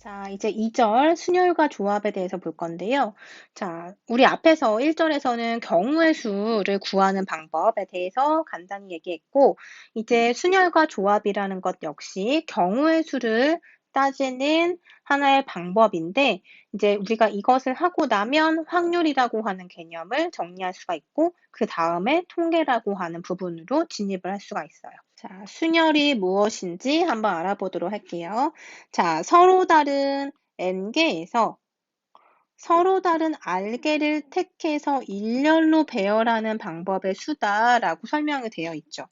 자, 이제 2절 순열과 조합에 대해서 볼 건데요. 자, 우리 앞에서 1절에서는 경우의 수를 구하는 방법에 대해서 간단히 얘기했고, 이제 순열과 조합이라는 것 역시 경우의 수를 따지는 하나의 방법인데, 이제 우리가 이것을 하고 나면 확률이라고 하는 개념을 정리할 수가 있고, 그 다음에 통계라고 하는 부분으로 진입을 할 수가 있어요. 자, 순열이 무엇인지 한번 알아보도록 할게요. 자, 서로 다른 n개에서 서로 다른 r개를 택해서 일렬로 배열하는 방법의 수다라고 설명이 되어 있죠.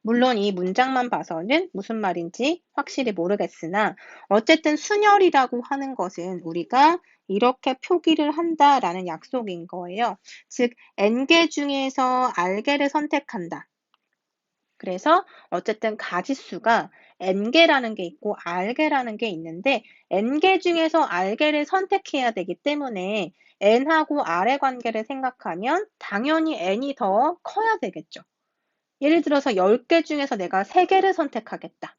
물론 이 문장만 봐서는 무슨 말인지 확실히 모르겠으나 어쨌든 순열이라고 하는 것은 우리가 이렇게 표기를 한다라는 약속인 거예요. 즉 n개 중에서 r개를 선택한다. 그래서 어쨌든 가지수가 n개라는 게 있고 r개라는 게 있는데 n개 중에서 r개를 선택해야 되기 때문에 n하고 r의 관계를 생각하면 당연히 n이 더 커야 되겠죠. 예를 들어서 10개 중에서 내가 3개를 선택하겠다.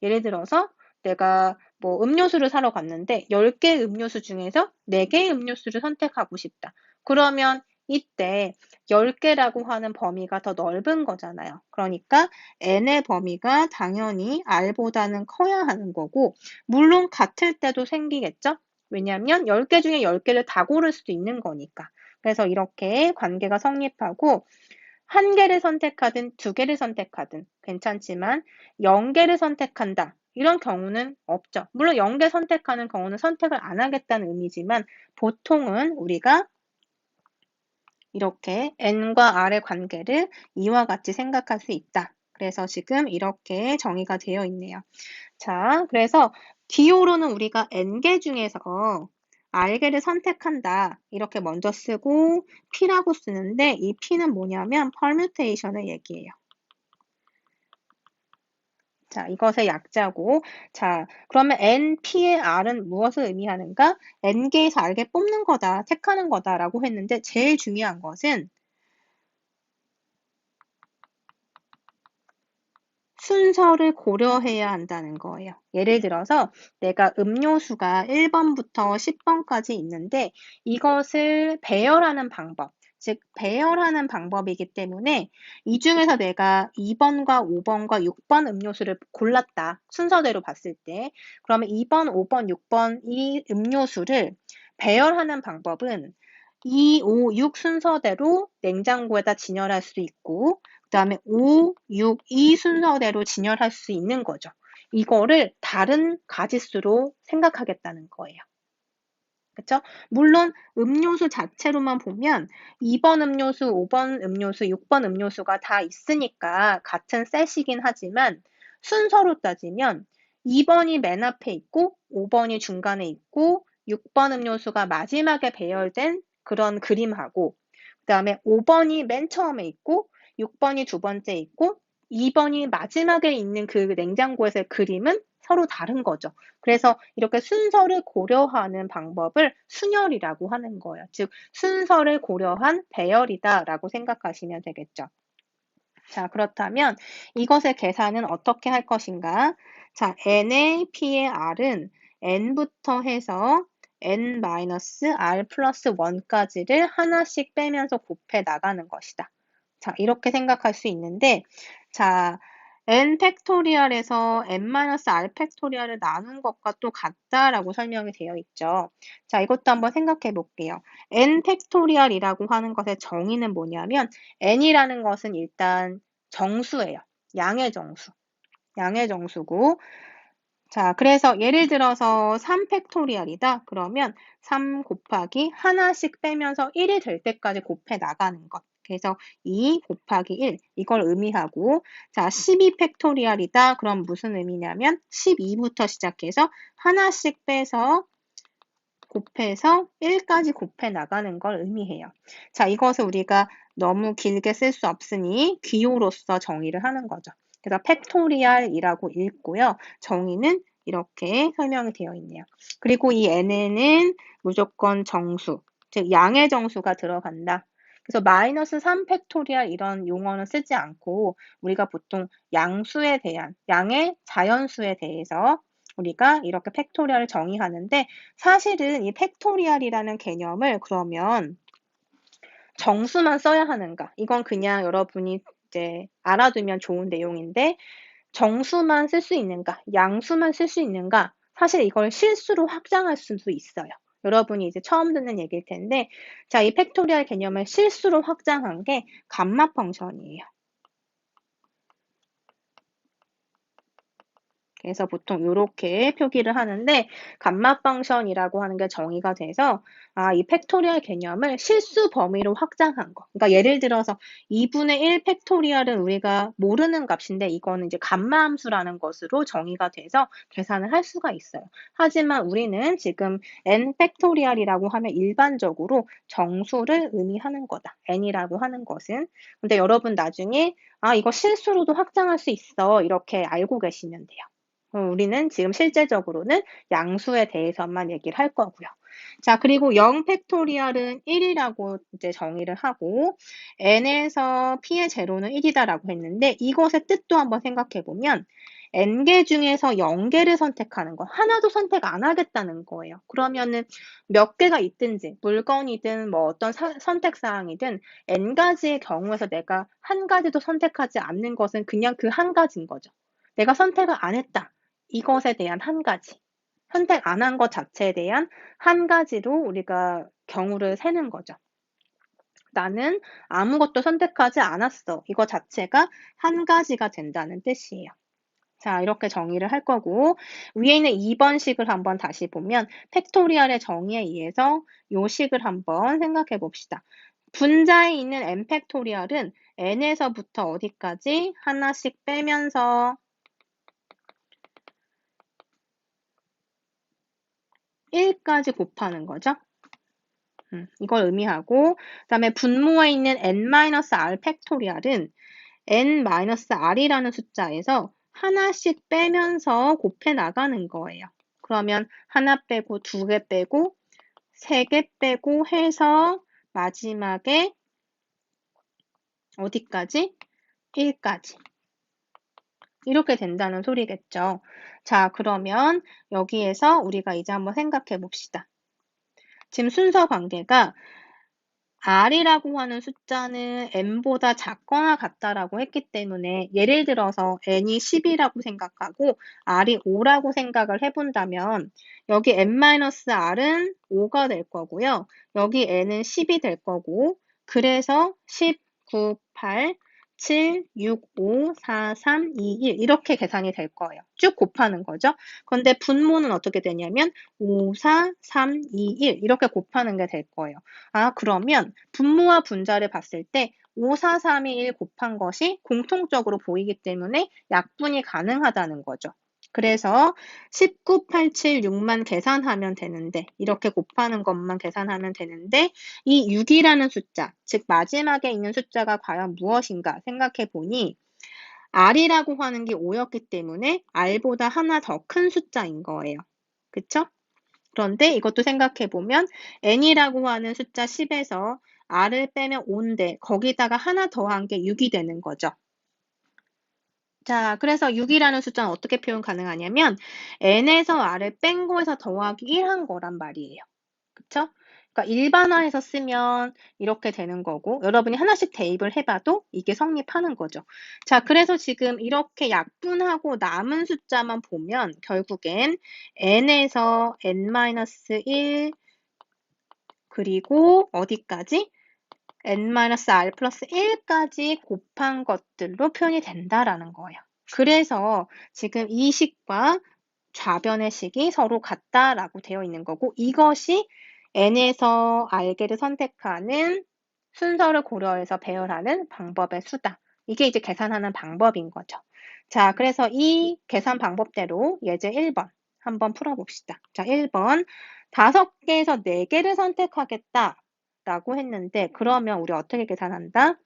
예를 들어서 내가 뭐 음료수를 사러 갔는데 10개 음료수 중에서 4개의 음료수를 선택하고 싶다. 그러면 이때 10개라고 하는 범위가 더 넓은 거잖아요. 그러니까 n의 범위가 당연히 r보다는 커야 하는 거고, 물론 같을 때도 생기겠죠? 왜냐하면 10개 중에 10개를 다 고를 수도 있는 거니까. 그래서 이렇게 관계가 성립하고, 한 개를 선택하든 두 개를 선택하든 괜찮지만 0개를 선택한다. 이런 경우는 없죠. 물론 0개 선택하는 경우는 선택을 안 하겠다는 의미지만 보통은 우리가 이렇게 n과 r의 관계를 이와 같이 생각할 수 있다. 그래서 지금 이렇게 정의가 되어 있네요. 자, 그래서 기호로는 우리가 n개 중에서 r개를 선택한다. 이렇게 먼저 쓰고 p라고 쓰는데 이 p는 뭐냐면 permutation을 얘기해요. 자, 이것의 약자고. 자, 그러면 np의 r은 무엇을 의미하는가? n개에서 r개 뽑는 거다, 택하는 거다라고 했는데 제일 중요한 것은 순서를 고려해야 한다는 거예요. 예를 들어서 내가 음료수가 1번부터 10번까지 있는데 이것을 배열하는 방법, 즉 배열하는 방법이기 때문에 이 중에서 내가 2번과 5번과 6번 음료수를 골랐다. 순서대로 봤을 때. 그러면 2번, 5번, 6번 이 음료수를 배열하는 방법은 2, 5, 6 순서대로 냉장고에다 진열할 수 있고 그 다음에 5, 6, 이 순서대로 진열할 수 있는 거죠. 이거를 다른 가짓수로 생각하겠다는 거예요. 그렇죠? 물론 음료수 자체로만 보면 2번 음료수, 5번 음료수, 6번 음료수가 다 있으니까 같은 셋이긴 하지만 순서로 따지면 2번이 맨 앞에 있고 5번이 중간에 있고 6번 음료수가 마지막에 배열된 그런 그림하고 그 다음에 5번이 맨 처음에 있고 6번이 두 번째 있고 2번이 마지막에 있는 그 냉장고에서의 그림은 서로 다른 거죠. 그래서 이렇게 순서를 고려하는 방법을 순열이라고 하는 거예요. 즉 순서를 고려한 배열이다라고 생각하시면 되겠죠. 자, 그렇다면 이것의 계산은 어떻게 할 것인가? 자, n의 p의 r은 n부터 해서 n-r 플러스 1까지를 하나씩 빼면서 곱해 나가는 것이다. 자, 이렇게 생각할 수 있는데, 자, n 팩토리얼에서 n-r 팩토리얼을 나눈 것과 또 같다라고 설명이 되어 있죠. 자, 이것도 한번 생각해 볼게요. n 팩토리얼이라고 하는 것의 정의는 뭐냐면, n이라는 것은 일단 정수예요. 양의 정수. 양의 정수고, 자, 그래서 예를 들어서 3 팩토리얼이다. 그러면 3 곱하기 하나씩 빼면서 1이 될 때까지 곱해 나가는 것. 그래서 2 곱하기 1 이걸 의미하고 자, 12 팩토리얼이다. 그럼 무슨 의미냐면 12부터 시작해서 하나씩 빼서 곱해서 1까지 곱해 나가는 걸 의미해요. 자, 이것을 우리가 너무 길게 쓸 수 없으니 기호로서 정의를 하는 거죠. 그래서 팩토리얼이라고 읽고요. 정의는 이렇게 설명이 되어 있네요. 그리고 이 n에는 무조건 정수, 즉 양의 정수가 들어간다. 그래서 마이너스 3 팩토리얼 이런 용어는 쓰지 않고 우리가 보통 양수에 대한, 양의 자연수에 대해서 우리가 이렇게 팩토리얼을 정의하는데 사실은 이 팩토리얼이라는 개념을 그러면 정수만 써야 하는가? 이건 그냥 여러분이 이제 알아두면 좋은 내용인데 정수만 쓸 수 있는가? 양수만 쓸 수 있는가? 사실 이걸 실수로 확장할 수도 있어요. 여러분이 이제 처음 듣는 얘기일 텐데 자, 이 팩토리얼 개념을 실수로 확장한 게 감마 펑션이에요. 그래서 보통 이렇게 표기를 하는데 감마 펑션이라고 하는 게 정의가 돼서 이 팩토리얼 개념을 실수 범위로 확장한 거. 그러니까 예를 들어서 2분의 1 팩토리얼은 우리가 모르는 값인데 이거는 이제 감마 함수라는 것으로 정의가 돼서 계산을 할 수가 있어요. 하지만 우리는 지금 n 팩토리얼이라고 하면 일반적으로 정수를 의미하는 거다. n이라고 하는 것은. 근데 여러분 나중에 이거 실수로도 확장할 수 있어. 이렇게 알고 계시면 돼요. 우리는 지금 실제적으로는 양수에 대해서만 얘기를 할 거고요. 자, 그리고 0 팩토리얼은 1이라고 이제 정의를 하고 n에서 p의 제로는 1이다라고 했는데 이것의 뜻도 한번 생각해 보면 n개 중에서 0개를 선택하는 거. 하나도 선택 안 하겠다는 거예요. 그러면은 몇 개가 있든지 물건이든 뭐 어떤 선택 사항이든 n가지의 경우에서 내가 한 가지도 선택하지 않는 것은 그냥 그 한 가지인 거죠. 내가 선택을 안 했다. 이것에 대한 한 가지. 선택 안 한 것 자체에 대한 한 가지로 우리가 경우를 세는 거죠. 나는 아무것도 선택하지 않았어. 이거 자체가 한 가지가 된다는 뜻이에요. 자, 이렇게 정의를 할 거고 위에 있는 2번 식을 한번 다시 보면 팩토리얼의 정의에 의해서 이 식을 한번 생각해 봅시다. 분자에 있는 n 팩토리얼은 n에서부터 어디까지 하나씩 빼면서 1까지 곱하는 거죠. 이걸 의미하고 그다음에 분모에 있는 n-r 팩토리얼은 n-r이라는 숫자에서 하나씩 빼면서 곱해 나가는 거예요. 그러면 하나 빼고 두 개 빼고 세 개 빼고 해서 마지막에 어디까지? 1까지. 이렇게 된다는 소리겠죠. 자, 그러면 여기에서 우리가 이제 한번 생각해 봅시다. 지금 순서 관계가 r이라고 하는 숫자는 n보다 작거나 같다라고 했기 때문에 예를 들어서 n이 10이라고 생각하고 r이 5라고 생각을 해본다면 여기 n-r은 5가 될 거고요. 여기 n은 10이 될 거고 그래서 10, 9, 8, 7, 6, 5, 4, 3, 2, 1 이렇게 계산이 될 거예요. 쭉 곱하는 거죠. 그런데 분모는 어떻게 되냐면 5, 4, 3, 2, 1 이렇게 곱하는 게 될 거예요. 그러면 분모와 분자를 봤을 때 5, 4, 3, 2, 1 곱한 것이 공통적으로 보이기 때문에 약분이 가능하다는 거죠. 그래서 19, 8, 7, 6만 계산하면 되는데 이렇게 곱하는 것만 계산하면 되는데 이 6이라는 숫자, 즉 마지막에 있는 숫자가 과연 무엇인가 생각해 보니 r이라고 하는 게 5였기 때문에 r보다 하나 더 큰 숫자인 거예요. 그쵸? 그런데 이것도 생각해 보면 n이라고 하는 숫자 10에서 r을 빼면 5인데 거기다가 하나 더한 게 6이 되는 거죠. 자, 그래서 6이라는 숫자는 어떻게 표현 가능하냐면 n에서 r을 뺀 거에서 더하기 1한 거란 말이에요. 그쵸? 그러니까 일반화해서 쓰면 이렇게 되는 거고 여러분이 하나씩 대입을 해봐도 이게 성립하는 거죠. 자, 그래서 지금 이렇게 약분하고 남은 숫자만 보면 결국엔 n에서 n-1 그리고 어디까지? n-r 플러스 1까지 곱한 것들로 표현이 된다라는 거예요. 그래서 지금 이 식과 좌변의 식이 서로 같다라고 되어 있는 거고 이것이 n에서 r개를 선택하는 순서를 고려해서 배열하는 방법의 수다. 이게 이제 계산하는 방법인 거죠. 자, 그래서 이 계산 방법대로 예제 1번 한번 풀어봅시다. 자, 1번 5개에서 4개를 선택하겠다라고 했는데 그러면 우리 어떻게 계산한다?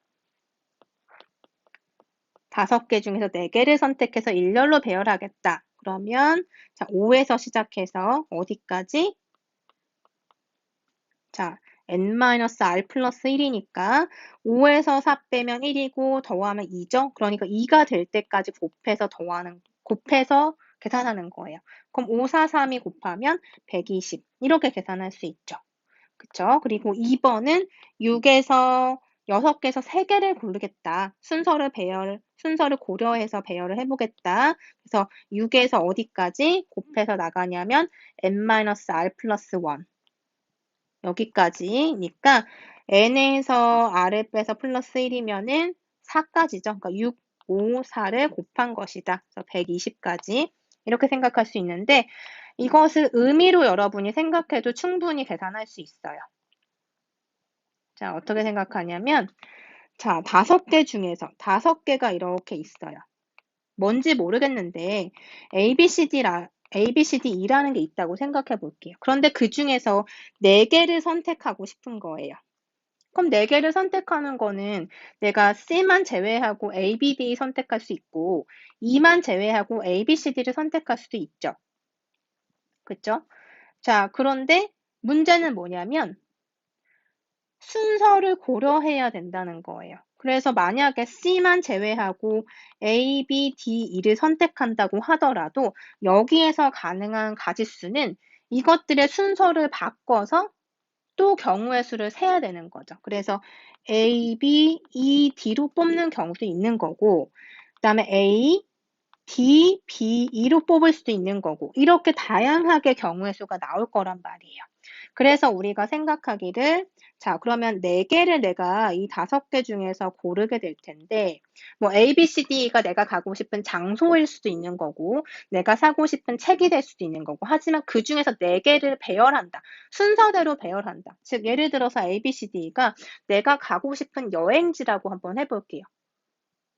5개 중에서 4개를 선택해서 일렬로 배열하겠다. 그러면 자, 5에서 시작해서 어디까지? 자, n-r 플러스 1이니까 5에서 4 빼면 1이고 더하면 2죠? 그러니까 2가 될 때까지 곱해서 계산하는 거예요. 그럼 543이 곱하면 120 이렇게 계산할 수 있죠. 그쵸? 그리고 2번은 6에서 6개에서 3개를 고르겠다. 순서를 고려해서 배열을 해보겠다. 그래서 6에서 어디까지 곱해서 나가냐면 n-r 플러스 1 여기까지니까 n에서 r을 빼서 플러스 1이면은 4까지죠. 그러니까 6, 5, 4를 곱한 것이다. 그래서 120까지 이렇게 생각할 수 있는데 이것을 의미로 여러분이 생각해도 충분히 계산할 수 있어요. 자, 어떻게 생각하냐면 자, 5개 중에서 5개가 이렇게 있어요. 뭔지 모르겠는데 ABCD라는 게 있다고 생각해 볼게요. 그런데 그 중에서 4개를 선택하고 싶은 거예요. 그럼 4개를 선택하는 거는 내가 C만 제외하고 A, B, D 선택할 수 있고 E만 제외하고 A, B, C, D를 선택할 수도 있죠. 그쵸? 자, 그런데 문제는 뭐냐면 순서를 고려해야 된다는 거예요. 그래서 만약에 C만 제외하고 A, B, D, E를 선택한다고 하더라도 여기에서 가능한 가짓수는 이것들의 순서를 바꿔서 또 경우의 수를 세야 되는 거죠. 그래서 A, B, E, D로 뽑는 경우도 있는 거고 그 다음에 A, D, B, E로 뽑을 수도 있는 거고 이렇게 다양하게 경우의 수가 나올 거란 말이에요. 그래서 우리가 생각하기를 자 그러면 4개를 내가 이 5개 중에서 고르게 될 텐데 뭐 A, B, C, D가 내가 가고 싶은 장소일 수도 있는 거고 내가 사고 싶은 책이 될 수도 있는 거고 하지만 그 중에서 4개를 배열한다. 순서대로 배열한다. 즉 예를 들어서 A, B, C, D가 내가 가고 싶은 여행지라고 한번 해볼게요.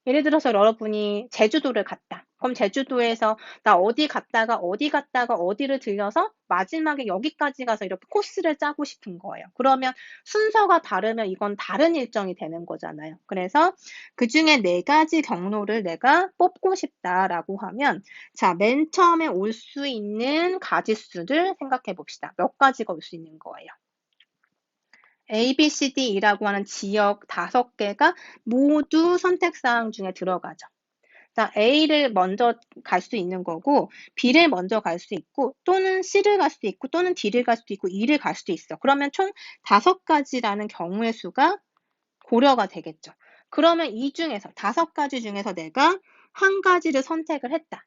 예를 들어서 여러분이 제주도를 갔다. 그럼 제주도에서 나 어디 갔다가 어디를 들려서 마지막에 여기까지 가서 이렇게 코스를 짜고 싶은 거예요. 그러면 순서가 다르면 이건 다른 일정이 되는 거잖아요. 그래서 그 중에 4가지 경로를 내가 뽑고 싶다라고 하면 자, 맨 처음에 올 수 있는 가짓수를 생각해 봅시다. 몇 가지가 올 수 있는 거예요. A, B, C, D라고 하는 지역 5개가 모두 선택사항 중에 들어가죠. 자, A를 먼저 갈 수 있는 거고, B를 먼저 갈 수 있고, 또는 C를 갈 수도 있고, 또는 D를 갈 수도 있고, E를 갈 수도 있어. 그러면 총 5가지라는 경우의 수가 고려가 되겠죠. 그러면 이 중에서 5가지 중에서 내가 한 가지를 선택을 했다.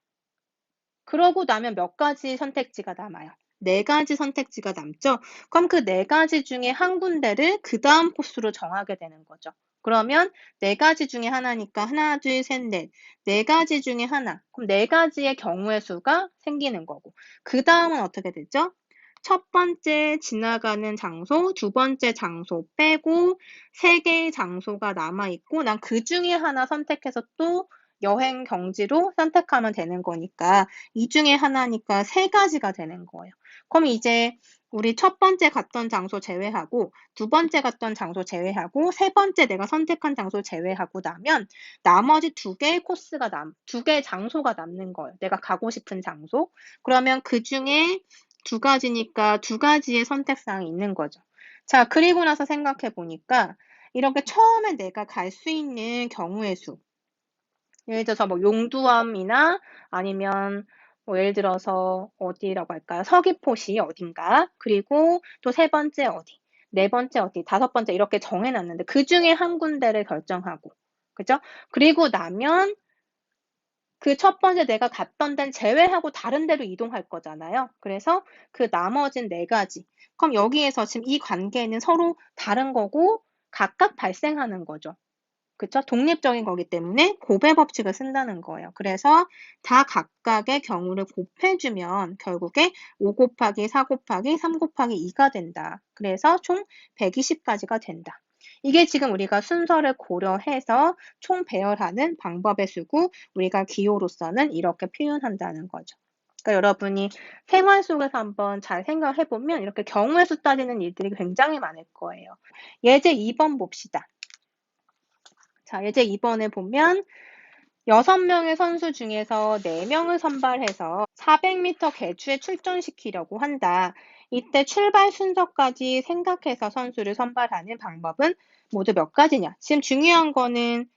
그러고 나면 몇 가지 선택지가 남아요? 4가지 선택지가 남죠? 그럼 그 4가지 중에 한 군데를 그 다음 코스로 정하게 되는 거죠. 그러면 4가지 중에 하나니까 하나, 둘, 셋, 넷. 4가지 중에 하나. 그럼 4가지의 경우의 수가 생기는 거고. 그 다음은 어떻게 되죠? 첫 번째 지나가는 장소, 두 번째 장소 빼고 3개의 장소가 남아있고 난 그 중에 하나 선택해서 또 여행 경지로 선택하면 되는 거니까 이 중에 하나니까 3가지가 되는 거예요. 그럼 이제 우리 첫 번째 갔던 장소 제외하고 두 번째 갔던 장소 제외하고 세 번째 내가 선택한 장소 제외하고 나면 나머지 2개의 코스가 2개의 장소가 남는 거예요. 내가 가고 싶은 장소. 그러면 그 중에 2가지니까 2가지의 선택사항이 있는 거죠. 자, 그리고 나서 생각해 보니까 이렇게 처음에 내가 갈 수 있는 경우의 수. 예를 들어서 뭐 용두암이나 아니면 뭐 예를 들어서 어디라고 할까요? 서귀포시 어딘가, 그리고 또 3번째 어디, 4번째 어디, 5번째 이렇게 정해놨는데 그 중에 한 군데를 결정하고, 그죠? 그리고 나면 그 첫 번째 내가 갔던 데는 제외하고 다른 데로 이동할 거잖아요. 그래서 그 나머진 4가지. 그럼 여기에서 지금 이 관계는 서로 다른 거고 각각 발생하는 거죠. 그쵸? 독립적인 거기 때문에 곱의 법칙을 쓴다는 거예요. 그래서 다 각각의 경우를 곱해주면 결국에 5 곱하기 4 곱하기 3 곱하기 2가 된다. 그래서 총 120가지가 된다. 이게 지금 우리가 순서를 고려해서 총 배열하는 방법의 수고 우리가 기호로서는 이렇게 표현한다는 거죠. 그러니까 여러분이 생활 속에서 한번 잘 생각해 보면 이렇게 경우의 수 따지는 일들이 굉장히 많을 거예요. 예제 2번 봅시다. 자, 예제 2번에 보면 6명의 선수 중에서 4명을 선발해서 400m 개주에 출전시키려고 한다. 이때 출발 순서까지 생각해서 선수를 선발하는 방법은 모두 몇 가지냐? 지금 중요한 거는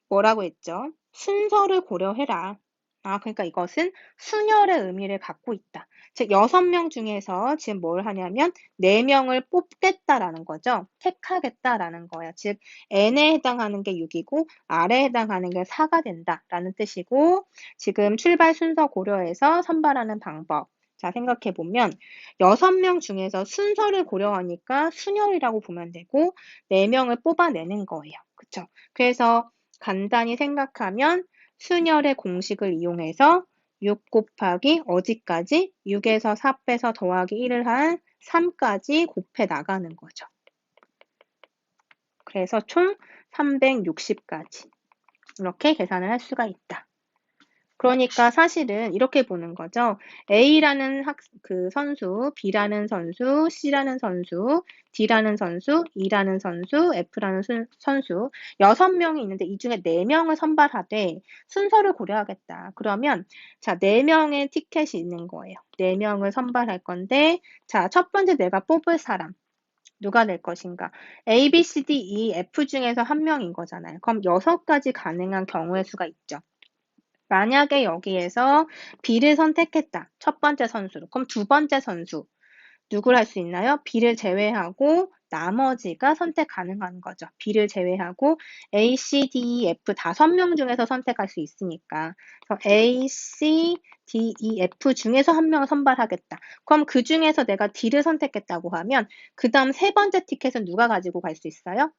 뭐라고 했죠? 순서를 고려해라. 그러니까 이것은 순열의 의미를 갖고 있다. 즉, 6명 중에서 지금 뭘 하냐면 4명을 뽑겠다라는 거죠. 택하겠다라는 거야. 즉, n에 해당하는 게 6이고 r에 해당하는 게 4가 된다라는 뜻이고, 지금 출발 순서 고려해서 선발하는 방법. 자, 생각해 보면 6명 중에서 순서를 고려하니까 순열이라고 보면 되고 4명을 뽑아내는 거예요. 그쵸? 그래서 간단히 생각하면 순열의 공식을 이용해서 6 곱하기 어디까지? 6에서 4 빼서 더하기 1을 한 3까지 곱해 나가는 거죠. 그래서 총 360까지 이렇게 계산을 할 수가 있다. 그러니까 사실은 이렇게 보는 거죠. A라는 선수, B라는 선수, C라는 선수, D라는 선수, E라는 선수, F라는 선수 6명이 있는데 이 중에 4명을 선발하되 순서를 고려하겠다. 그러면 자, 4명의 티켓이 있는 거예요. 4명을 선발할 건데 자, 첫 번째 내가 뽑을 사람 누가 될 것인가? A, B, C, D, E, F 중에서 한 명인 거잖아요. 그럼 6가지 가능한 경우의 수가 있죠. 만약에 여기에서 B를 선택했다. 첫 번째 선수로. 그럼 두 번째 선수. 누굴 할 수 있나요? B를 제외하고 나머지가 선택 가능한 거죠. B를 제외하고 A, C, D, E, F 5명 중에서 선택할 수 있으니까. 그래서 A, C, D, E, F 중에서 한 명을 선발하겠다. 그럼 그 중에서 내가 D를 선택했다고 하면 그 다음 세 번째 티켓은 누가 가지고 갈 수 있어요?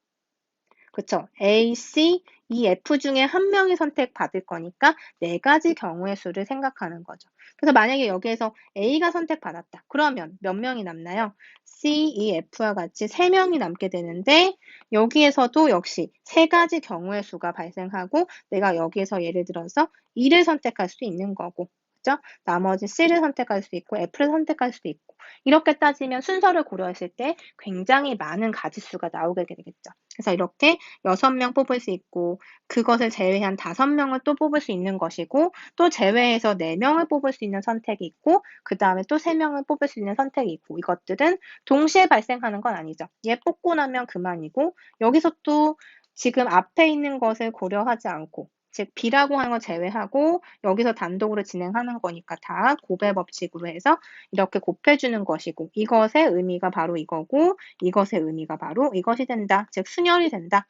그쵸? A, C, E, F 중에 한 명이 선택받을 거니까 4가지 경우의 수를 생각하는 거죠. 그래서 만약에 여기에서 A가 선택받았다. 그러면 몇 명이 남나요? C, E, F와 같이 3명이 남게 되는데 여기에서도 역시 3가지 경우의 수가 발생하고 내가 여기에서 예를 들어서 E를 선택할 수 있는 거고 그죠? 나머지 C를 선택할 수 있고 F를 선택할 수도 있고 이렇게 따지면 순서를 고려했을 때 굉장히 많은 가지수가 나오게 되겠죠. 그래서 이렇게 6명 뽑을 수 있고 그것을 제외한 5명을 또 뽑을 수 있는 것이고 또 제외해서 4명을 뽑을 수 있는 선택이 있고 그 다음에 또 3명을 뽑을 수 있는 선택이 있고 이것들은 동시에 발생하는 건 아니죠. 얘 뽑고 나면 그만이고 여기서 또 지금 앞에 있는 것을 고려하지 않고 즉 B라고 하는 거 제외하고 여기서 단독으로 진행하는 거니까 다 곱의 법칙으로 해서 이렇게 곱해주는 것이고 이것의 의미가 바로 이거고 이것의 의미가 바로 이것이 된다. 즉 순열이 된다.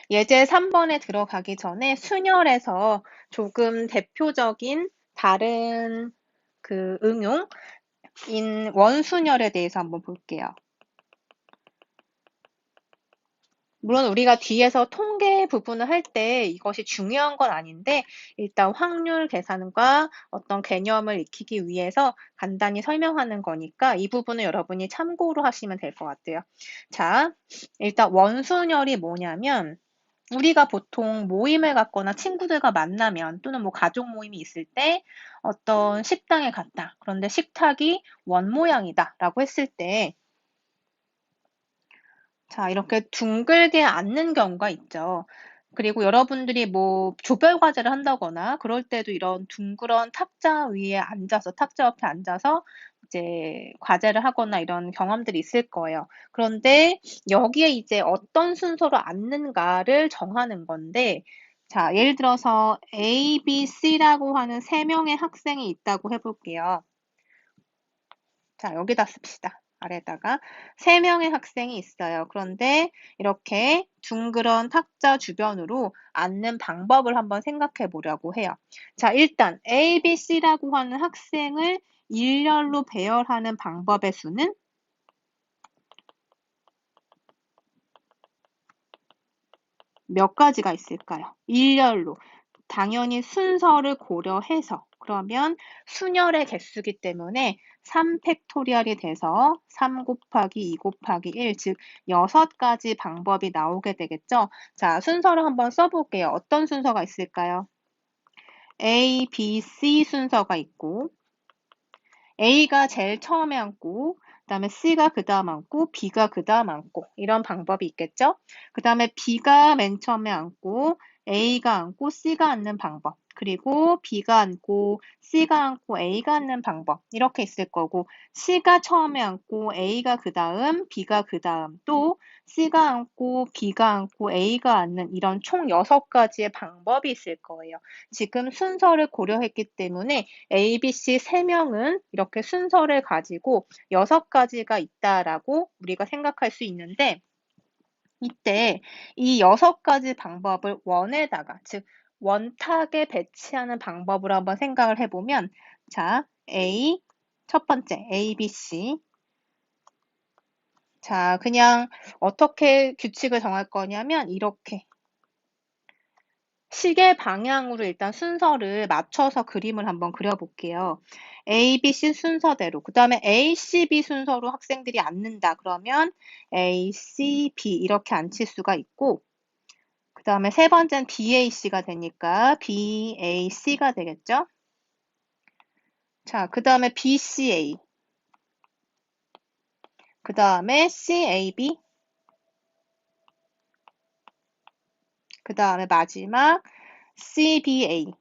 예제 3번에 들어가기 전에 순열에서 조금 대표적인 다른 응용인 원순열에 대해서 한번 볼게요. 물론 우리가 뒤에서 통계 부분을 할 때 이것이 중요한 건 아닌데 일단 확률 계산과 어떤 개념을 익히기 위해서 간단히 설명하는 거니까 이 부분은 여러분이 참고로 하시면 될 것 같아요. 자, 일단 원순열이 뭐냐면 우리가 보통 모임을 갖거나 친구들과 만나면 또는 뭐 가족 모임이 있을 때 어떤 식당에 갔다. 그런데 식탁이 원 모양이다 라고 했을 때 자, 이렇게 둥글게 앉는 경우가 있죠. 그리고 여러분들이 뭐 조별 과제를 한다거나 그럴 때도 이런 둥그런 탁자 위에 앉아서, 탁자 옆에 앉아서 이제 과제를 하거나 이런 경험들이 있을 거예요. 그런데 여기에 이제 어떤 순서로 앉는가를 정하는 건데, 자, 예를 들어서 A, B, C라고 하는 3명의 학생이 있다고 해볼게요. 자, 여기다 씁시다. 아래다가 3명의 학생이 있어요. 그런데 이렇게 둥그런 탁자 주변으로 앉는 방법을 한번 생각해 보려고 해요. 자, 일단 A, B, C라고 하는 학생을 일렬로 배열하는 방법의 수는 몇 가지가 있을까요? 일렬로. 당연히 순서를 고려해서 그러면 순열의 개수기 때문에 3팩토리얼이 돼서 3 곱하기 2 곱하기 1, 즉 6가지 방법이 나오게 되겠죠. 자, 순서를 한번 써볼게요. 어떤 순서가 있을까요? A, B, C 순서가 있고 A가 제일 처음에 앉고 그 다음에 C가 그 다음 앉고 B가 그 다음 앉고 이런 방법이 있겠죠. 그 다음에 B가 맨 처음에 앉고 A가 앉고 C가 앉는 방법, 그리고 B가 앉고 C가 앉고 A가 앉는 방법 이렇게 있을 거고 C가 처음에 앉고 A가 그 다음, B가 그 다음, 또 C가 앉고 B가 앉고 A가 앉는 이런 총 6가지의 방법이 있을 거예요. 지금 순서를 고려했기 때문에 A, B, C 3명은 이렇게 순서를 가지고 6가지가 있다라고 우리가 생각할 수 있는데 이때 이 6가지 방법을 원에다가, 즉 원탁에 배치하는 방법으로 한번 생각을 해보면 자, A, 첫 번째 A, B, C. 자, 그냥 어떻게 규칙을 정할 거냐면 이렇게 시계 방향으로 일단 순서를 맞춰서 그림을 한번 그려볼게요. A, B, C 순서대로. 그 다음에 A, C, B 순서로 학생들이 앉는다. 그러면 A, C, B 이렇게 앉힐 수가 있고 그 다음에 세 번째는 BAC가 되니까 BAC가 되겠죠? 자, 그 다음에 BCA. 그 다음에 CAB. 그 다음에 마지막 CBA.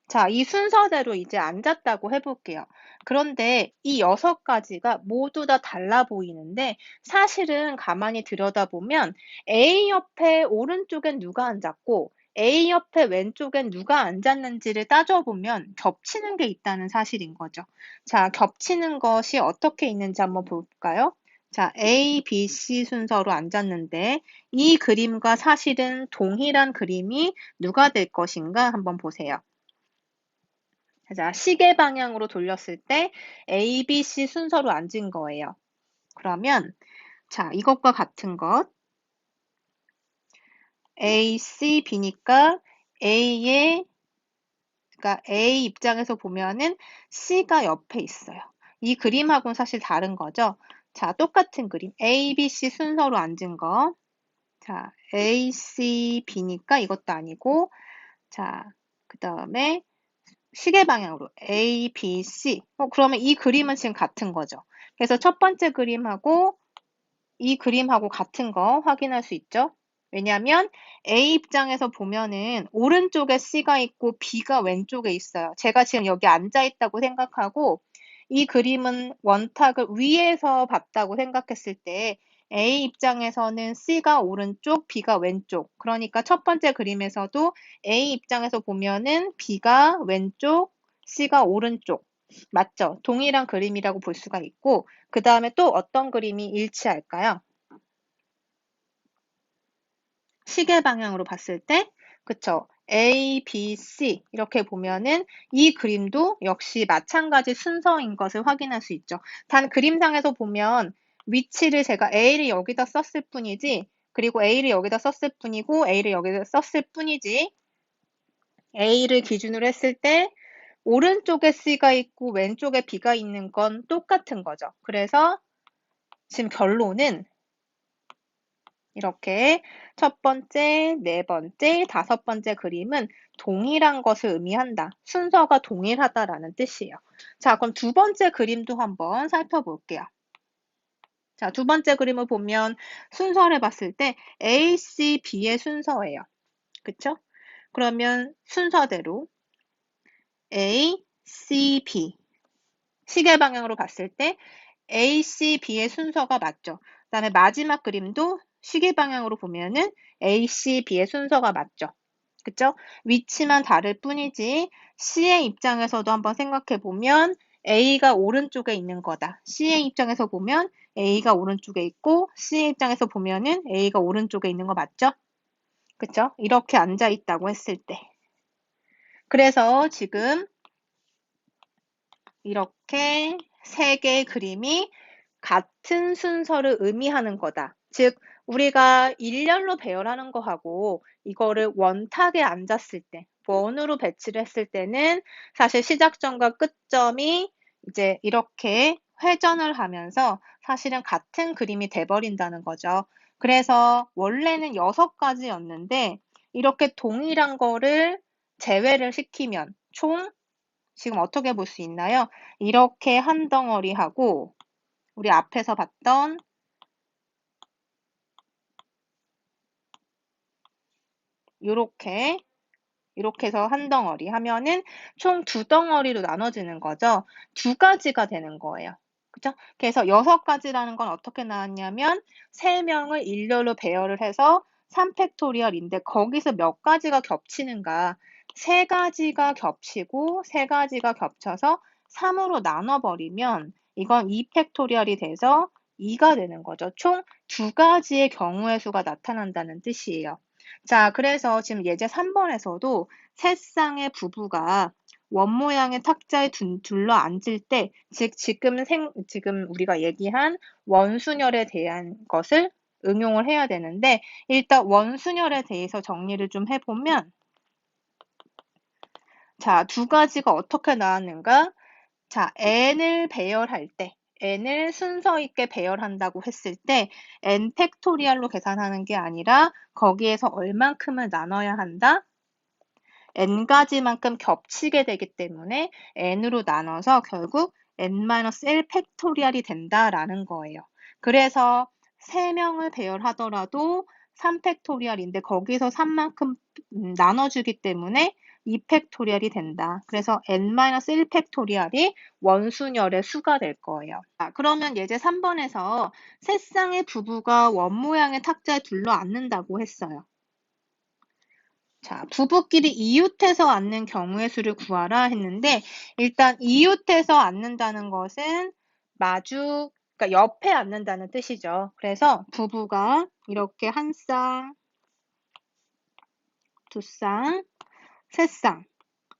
자, 이 순서대로 이제 앉았다고 해볼게요. 그런데 이 6가지가 모두 다 달라 보이는데 사실은 가만히 들여다보면 A 옆에 오른쪽엔 누가 앉았고 A 옆에 왼쪽엔 누가 앉았는지를 따져보면 겹치는 게 있다는 사실인 거죠. 자, 겹치는 것이 어떻게 있는지 한번 볼까요? 자, A, B, C 순서로 앉았는데 이 그림과 사실은 동일한 그림이 누가 될 것인가 한번 보세요. 자, 시계 방향으로 돌렸을 때 A, B, C 순서로 앉은 거예요. 그러면 자, 이것과 같은 것 A, C, B니까 그러니까 A 입장에서 보면은 C가 옆에 있어요. 이 그림하고는 사실 다른 거죠. 자, 똑같은 그림 A, B, C 순서로 앉은 거. 자, A, C, B니까 이것도 아니고 자, 그 다음에 시계 방향으로 A, B, C. 그러면 이 그림은 지금 같은 거죠. 그래서 첫 번째 그림하고 이 그림하고 같은 거 확인할 수 있죠. 왜냐하면 A 입장에서 보면은 오른쪽에 C가 있고 B가 왼쪽에 있어요. 제가 지금 여기 앉아 있다고 생각하고 이 그림은 원탁을 위에서 봤다고 생각했을 때 A 입장에서는 C가 오른쪽, B가 왼쪽. 그러니까 첫 번째 그림에서도 A 입장에서 보면은 B가 왼쪽, C가 오른쪽. 맞죠? 동일한 그림이라고 볼 수가 있고 그 다음에 또 어떤 그림이 일치할까요? 시계 방향으로 봤을 때, 그쵸? A, B, C 이렇게 보면은 이 그림도 역시 마찬가지 순서인 것을 확인할 수 있죠. 단 그림상에서 보면 위치를 제가 A를 여기다 썼을 뿐이지, 그리고 A를 여기다 썼을 뿐이고 A를 여기다 썼을 뿐이지, A를 기준으로 했을 때 오른쪽에 C가 있고 왼쪽에 B가 있는 건 똑같은 거죠. 그래서 지금 결론은 이렇게 첫 번째, 네 번째, 다섯 번째 그림은 동일한 것을 의미한다. 순서가 동일하다라는 뜻이에요. 자, 그럼 두 번째 그림도 한번 살펴볼게요. 자, 두 번째 그림을 보면 순서를 봤을 때 A, C, B의 순서예요. 그쵸? 그러면 순서대로 A, C, B. 시계 방향으로 봤을 때 A, C, B의 순서가 맞죠. 그 다음에 마지막 그림도 시계 방향으로 보면은 A, C, B의 순서가 맞죠. 그쵸? 위치만 다를 뿐이지 C의 입장에서도 한번 생각해 보면 A가 오른쪽에 있는 거다. C의 입장에서 보면 A가 오른쪽에 있고 C의 입장에서 보면은 A가 오른쪽에 있는 거 맞죠? 그쵸? 이렇게 앉아 있다고 했을 때. 그래서 지금 이렇게 세 개의 그림이 같은 순서를 의미하는 거다. 즉, 우리가 일렬로 배열하는 거하고 이거를 원탁에 앉았을 때, 원으로 배치를 했을 때는 사실 시작점과 끝점이 이제 이렇게 회전을 하면서 사실은 같은 그림이 돼버린다는 거죠. 그래서 원래는 6가지였는데 이렇게 동일한 거를 제외를 시키면 총 지금 어떻게 볼 수 있나요? 이렇게 한 덩어리 하고 우리 앞에서 봤던 이렇게 해서 한 덩어리 하면은 총 두 덩어리로 나눠지는 거죠. 두 가지가 되는 거예요. 그죠? 그래서 여섯 가지라는 건 어떻게 나왔냐면 세 명을 일렬로 배열을 해서 3팩토리얼인데 거기서 몇 가지가 겹치는가? 세 가지가 겹치고 세 가지가 겹쳐서 3으로 나눠버리면 이건 2팩토리얼이 돼서 2가 되는 거죠. 총 두 가지의 경우의 수가 나타난다는 뜻이에요. 자, 그래서 지금 예제 3번에서도 세 쌍의 부부가 원 모양의 탁자에 둘러 앉을 때, 즉 지금 우리가 얘기한 원순열에 대한 것을 응용을 해야 되는데, 일단 원순열에 대해서 정리를 좀 해보면, 자, 두 가지가 어떻게 나왔는가? 자, n을 배열할 때, n을 순서 있게 배열한다고 했을 때 n 팩토리얼로 계산하는 게 아니라 거기에서 얼만큼을 나눠야 한다? n가지만큼 겹치게 되기 때문에 n으로 나눠서 결국 n-1 팩토리얼이 된다라는 거예요. 그래서 3명을 배열하더라도 3 팩토리얼인데 거기서 3만큼 나눠주기 때문에 2 팩토리얼이 된다. 그래서 n-1 팩토리얼이 원순열의 수가 될 거예요. 자, 그러면 예제 3번에서 세 쌍의 부부가 원 모양의 탁자에 둘러 앉는다고 했어요. 자, 부부끼리 이웃해서 앉는 경우의 수를 구하라 했는데, 일단 이웃해서 앉는다는 것은 그러니까 옆에 앉는다는 뜻이죠. 그래서 부부가 이렇게 한 쌍, 두 쌍, 세 쌍,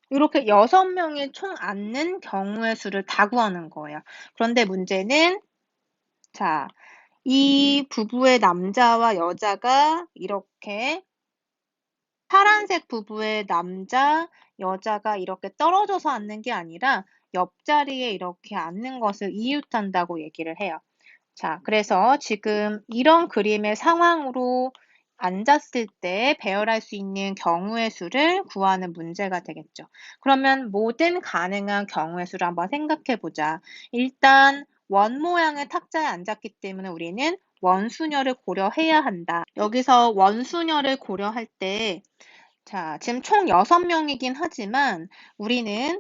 이렇게 6명이 총 앉는 경우의 수를 다 구하는 거예요. 그런데 문제는, 자, 이 부부의 남자와 여자가 이렇게 파란색 부부의 남자, 여자가 이렇게 떨어져서 앉는 게 아니라 옆자리에 이렇게 앉는 것을 이웃한다고 얘기를 해요. 자, 그래서 지금 이런 그림의 상황으로 앉았을 때 배열할 수 있는 경우의 수를 구하는 문제가 되겠죠. 그러면 모든 가능한 경우의 수를 한번 생각해 보자. 일단 원 모양의 탁자에 앉았기 때문에 우리는 원순열을 고려해야 한다. 여기서 원순열을 고려할 때 자, 지금 총 6명이긴 하지만 우리는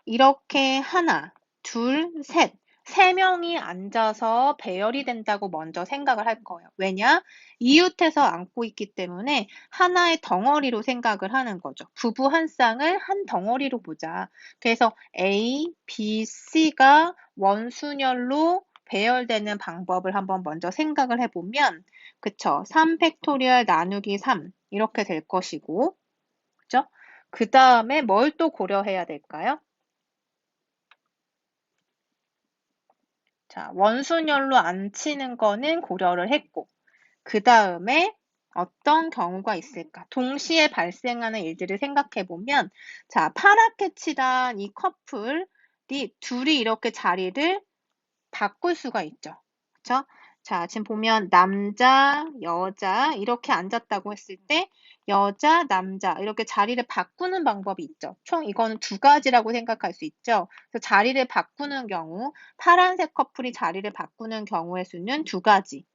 이렇게 하나, 둘, 셋, 3명이 앉아서 배열이 된다고 먼저 생각을 할 거예요. 왜냐? 이웃해서 앉고 있기 때문에 하나의 덩어리로 생각을 하는 거죠. 부부 한 쌍을 한 덩어리로 보자. 그래서 A, B, C가 원순열로 배열되는 방법을 한번 먼저 생각을 해보면 그쵸? 3팩토리얼 나누기 3 이렇게 될 것이고 그죠? 그 다음에 뭘 또 고려해야 될까요? 자, 원순열로 안 치는 거는 고려를 했고, 그 다음에 어떤 경우가 있을까? 동시에 발생하는 일들을 생각해 보면, 자, 파랗게 칠한 이 커플이 둘이 이렇게 자리를 바꿀 수가 있죠. 그쵸? 자, 지금 보면 남자, 여자 이렇게 앉았다고 했을 때 여자, 남자 이렇게 자리를 바꾸는 방법이 있죠. 총 이거는 두 가지라고 생각할 수 있죠. 그래서 자리를 바꾸는 경우, 파란색 커플이 자리를 바꾸는 경우의 수는 두 가지.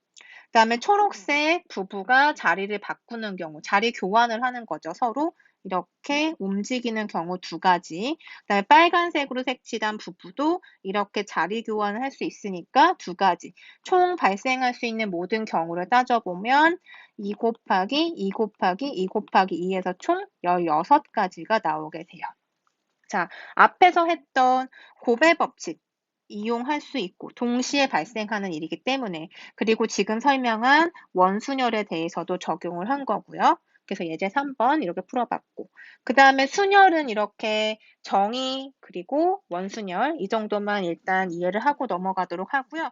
그다음에 초록색 부부가 자리를 바꾸는 경우, 자리 교환을 하는 거죠. 서로 이렇게 움직이는 경우 두 가지. 그다음에 빨간색으로 색칠한 부부도 이렇게 자리 교환을 할 수 있으니까 두 가지. 총 발생할 수 있는 모든 경우를 따져보면 2 곱하기 2 곱하기 2 곱하기 2에서 총 16가지가 나오게 돼요. 자, 앞에서 했던 고배 법칙 이용할 수 있고 동시에 발생하는 일이기 때문에 그리고 지금 설명한 원순열에 대해서도 적용을 한 거고요. 그래서 예제 3번 이렇게 풀어봤고 그 다음에 순열은 이렇게 정의 그리고 원순열 이 정도만 일단 이해를 하고 넘어가도록 하고요.